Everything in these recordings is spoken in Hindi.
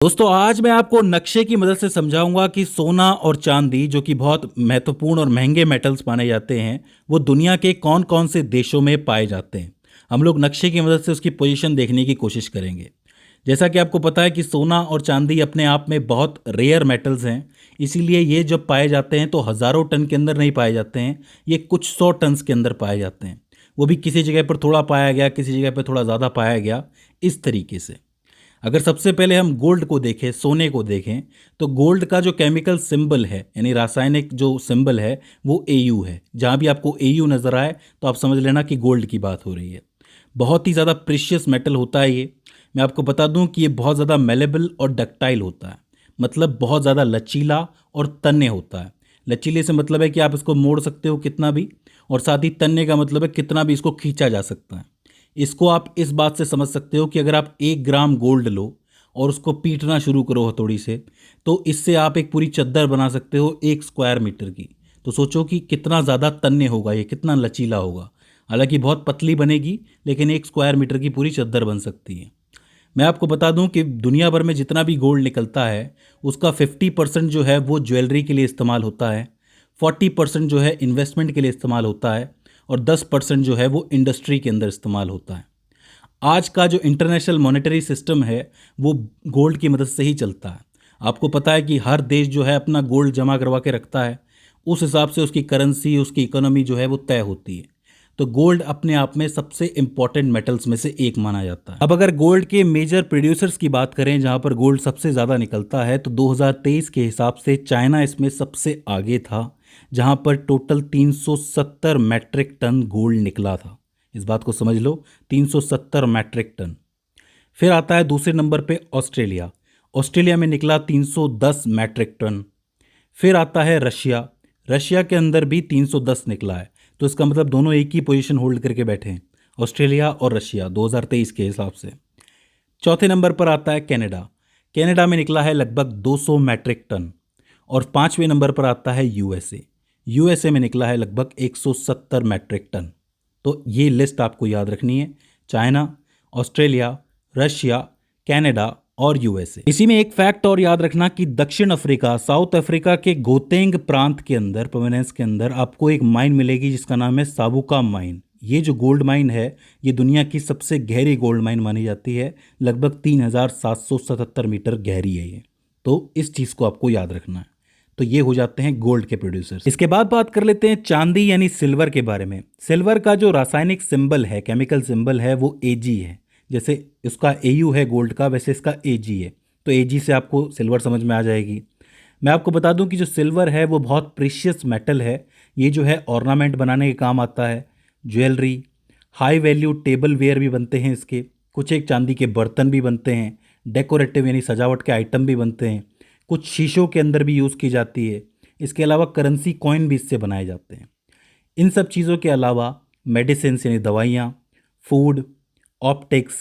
दोस्तों आज मैं आपको नक्शे की मदद से समझाऊंगा कि सोना और चांदी जो कि बहुत महत्वपूर्ण और महंगे मेटल्स माने जाते हैं वो दुनिया के कौन कौन से देशों में पाए जाते हैं। हम लोग नक्शे की मदद से उसकी पोजीशन देखने की कोशिश करेंगे। जैसा कि आपको पता है कि सोना और चांदी अपने आप में बहुत रेयर मेटल्स हैं, इसीलिए ये जब पाए जाते हैं तो हज़ारों टन के अंदर नहीं पाए जाते हैं, ये कुछ सौ टन्स के अंदर पाए जाते हैं। वो भी किसी जगह पर थोड़ा पाया गया, किसी जगह पर थोड़ा ज़्यादा पाया गया, इस तरीके से। अगर सबसे पहले हम गोल्ड को देखें, सोने को देखें, तो गोल्ड का जो केमिकल सिंबल है यानी रासायनिक जो सिंबल है वो एयू है। जहाँ भी आपको एयू नज़र आए तो आप समझ लेना कि गोल्ड की बात हो रही है। बहुत ही ज़्यादा प्रीशियस मेटल होता है ये। मैं आपको बता दूं कि ये बहुत ज़्यादा मेलेबल और डक्टाइल होता है, मतलब बहुत ज़्यादा लचीला और तन्य होता है। लचीले से मतलब है कि आप इसको मोड़ सकते हो कितना भी, और साथ ही तन्य का मतलब है कितना भी इसको खींचा जा सकता है। इसको आप इस बात से समझ सकते हो कि अगर आप 1 ग्राम गोल्ड लो और उसको पीटना शुरू करो हथौड़ी से, तो इससे आप एक पूरी चद्दर बना सकते हो 1 स्क्वायर मीटर की। तो सोचो कि कितना ज़्यादा तन्य होगा ये, कितना लचीला होगा। हालांकि बहुत पतली बनेगी, लेकिन 1 स्क्वायर मीटर की पूरी चद्दर बन सकती है। मैं आपको बता दूं कि दुनिया भर में जितना भी गोल्ड निकलता है उसका 50% जो है वो ज्वेलरी के लिए इस्तेमाल होता है, 40% जो है इन्वेस्टमेंट के लिए इस्तेमाल होता है, और 10% जो है वो इंडस्ट्री के अंदर इस्तेमाल होता है। आज का जो इंटरनेशनल मॉनेटरी सिस्टम है वो गोल्ड की मदद से ही चलता है। आपको पता है कि हर देश जो है अपना गोल्ड जमा करवा के रखता है, उस हिसाब से उसकी करेंसी, उसकी इकोनॉमी जो है वो तय होती है। तो गोल्ड अपने आप में सबसे इंपॉर्टेंट मेटल्स में से एक माना जाता है। अब अगर गोल्ड के मेजर प्रोड्यूसर्स की बात करें जहां पर गोल्ड सबसे ज़्यादा निकलता है, तो 2023 के हिसाब से चाइना इसमें सबसे आगे था, जहां पर टोटल 370 मैट्रिक टन गोल्ड निकला था। इस बात को समझ लो, 370 मैट्रिक टन। फिर आता है दूसरे नंबर पे ऑस्ट्रेलिया। ऑस्ट्रेलिया में निकला 310 मैट्रिक टन। फिर आता है रशिया। रशिया के अंदर भी 310 निकला है। तो इसका मतलब दोनों एक ही पोजीशन होल्ड करके बैठे हैं, ऑस्ट्रेलिया और रशिया 2023 के हिसाब से। चौथे नंबर पर आता है कनाडा। कनाडा में निकला है लगभग 200 मैट्रिक टन। और पांचवें नंबर पर आता है यूएसए। यूएसए में निकला है लगभग 170 मैट्रिक टन। तो ये लिस्ट आपको याद रखनी है: चाइना, ऑस्ट्रेलिया, रशिया, कनाडा और यूएसए। इसी में एक फैक्ट और याद रखना कि दक्षिण अफ्रीका, साउथ अफ्रीका के गोतेंग प्रांत के अंदर, प्रोविंस के अंदर आपको एक माइन मिलेगी जिसका नाम है साबुका माइन। ये जो गोल्ड माइन है ये दुनिया की सबसे गहरी गोल्ड माइन मानी जाती है, लगभग 3777 मीटर गहरी है ये। तो इस चीज़ को आपको याद रखना है। तो ये हो जाते हैं गोल्ड के प्रोड्यूसर्स। इसके बाद बात कर लेते हैं चांदी यानी सिल्वर के बारे में। सिल्वर का जो रासायनिक सिंबल है, केमिकल सिंबल है, वो एजी है। जैसे उसका एयू है गोल्ड का, वैसे इसका एजी है। तो एजी से आपको सिल्वर समझ में आ जाएगी। मैं आपको बता दूं कि जो सिल्वर है वो बहुत प्रीशियस मेटल है। ये जो है ऑर्नामेंट बनाने के काम आता है, jewellery, high value tableware भी बनते हैं इसके, कुछ एक चांदी के बर्तन भी बनते हैं, डेकोरेटिव यानी सजावट के आइटम भी बनते हैं, कुछ शीशों के अंदर भी यूज़ की जाती है। इसके अलावा करेंसी कॉइन भी इससे बनाए जाते हैं। इन सब चीज़ों के अलावा मेडिसिन यानी दवाइयाँ, फूड, ऑप्टिक्स,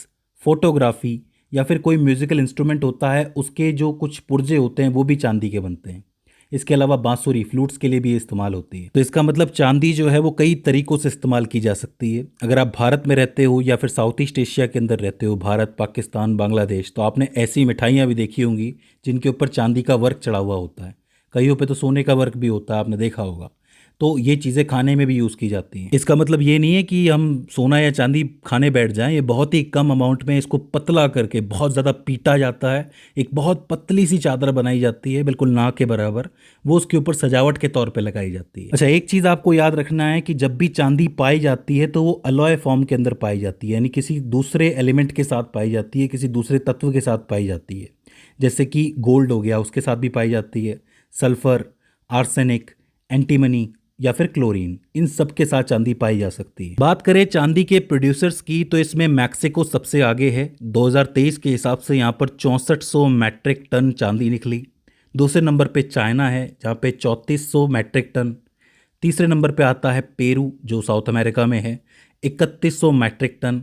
फोटोग्राफी या फिर कोई म्यूज़िकल इंस्ट्रूमेंट होता है उसके जो कुछ पुर्जे होते हैं वो भी चांदी के बनते हैं। इसके अलावा बांसुरी, फ्लूट्स के लिए भी ये इस्तेमाल होती है। तो इसका मतलब चांदी जो है वो कई तरीक़ों से इस्तेमाल की जा सकती है। अगर आप भारत में रहते हो या फिर साउथ ईस्ट एशिया के अंदर रहते हो, भारत, पाकिस्तान, बांग्लादेश, तो आपने ऐसी मिठाइयाँ भी देखी होंगी जिनके ऊपर चांदी का वर्क चढ़ा हुआ होता है। कईयों पे तो सोने का वर्क भी होता है, आपने देखा होगा। तो ये चीज़ें खाने में भी यूज़ की जाती हैं। इसका मतलब ये नहीं है कि हम सोना या चांदी खाने बैठ जाएं। ये बहुत ही कम अमाउंट में इसको पतला करके बहुत ज़्यादा पीटा जाता है। एक बहुत पतली सी चादर बनाई जाती है, बिल्कुल ना के बराबर, वो उसके ऊपर सजावट के तौर पे लगाई जाती है। अच्छा, एक चीज़ आपको याद रखना है कि जब भी चांदी पाई जाती है तो वो अलॉय फॉर्म के अंदर पाई जाती है, यानी किसी दूसरे एलिमेंट के साथ पाई जाती है, किसी दूसरे तत्व के साथ पाई जाती है। जैसे कि गोल्ड हो गया, उसके साथ भी पाई जाती है, सल्फर, आर्सेनिक, एंटीमनी या फिर क्लोरीन, इन सब के साथ चांदी पाई जा सकती है। बात करें चांदी के प्रोड्यूसर्स की तो इसमें मैक्सिको सबसे आगे है। 2023 के हिसाब से यहाँ पर 6400 मैट्रिक टन चांदी निकली। दूसरे नंबर पे चाइना है जहाँ पे 3400 मैट्रिक टन। तीसरे नंबर पे आता है पेरू जो साउथ अमेरिका में है, 3100 मैट्रिक टन।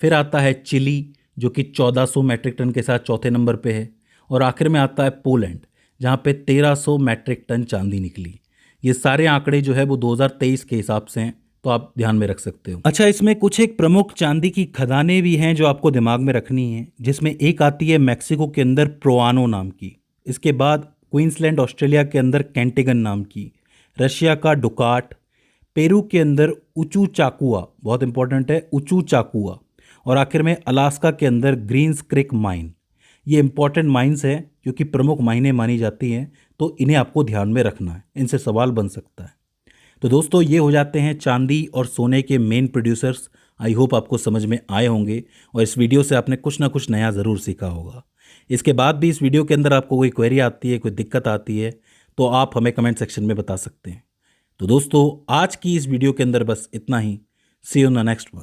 फिर आता है चिली जो कि 1400 मैट्रिक टन के साथ चौथे नंबर पे है। और आखिर में आता है पोलैंड जहाँ पे 1300 मैट्रिक टन चांदी निकली। ये सारे आंकड़े जो है वो 2023 के हिसाब से हैं, तो आप ध्यान में रख सकते हो। अच्छा, इसमें कुछ एक प्रमुख चांदी की खदानें भी हैं जो आपको दिमाग में रखनी है, जिसमें एक आती है मैक्सिको के अंदर प्रोआनो नाम की, इसके बाद क्वींसलैंड ऑस्ट्रेलिया के अंदर कैंटेगन नाम की, रशिया का डुकाट, पेरू के अंदर उचू चाकुआ, बहुत इंपॉर्टेंट है उचू चाकुआ, और आखिर में अलास्का के अंदर ग्रीन्स क्रिक माइन। ये इंपॉर्टेंट माइंस हैं क्योंकि प्रमुख माइनें मानी जाती हैं, तो इन्हें आपको ध्यान में रखना है, इनसे सवाल बन सकता है। तो दोस्तों, ये हो जाते हैं चांदी और सोने के मेन प्रोड्यूसर्स। आई होप आपको समझ में आए होंगे और इस वीडियो से आपने कुछ ना कुछ नया ज़रूर सीखा होगा। इसके बाद भी इस वीडियो के अंदर आपको कोई क्वेरी आती है, कोई दिक्कत आती है, तो आप हमें कमेंट सेक्शन में बता सकते हैं। तो दोस्तों, आज की इस वीडियो के अंदर बस इतना ही। See you in the next one.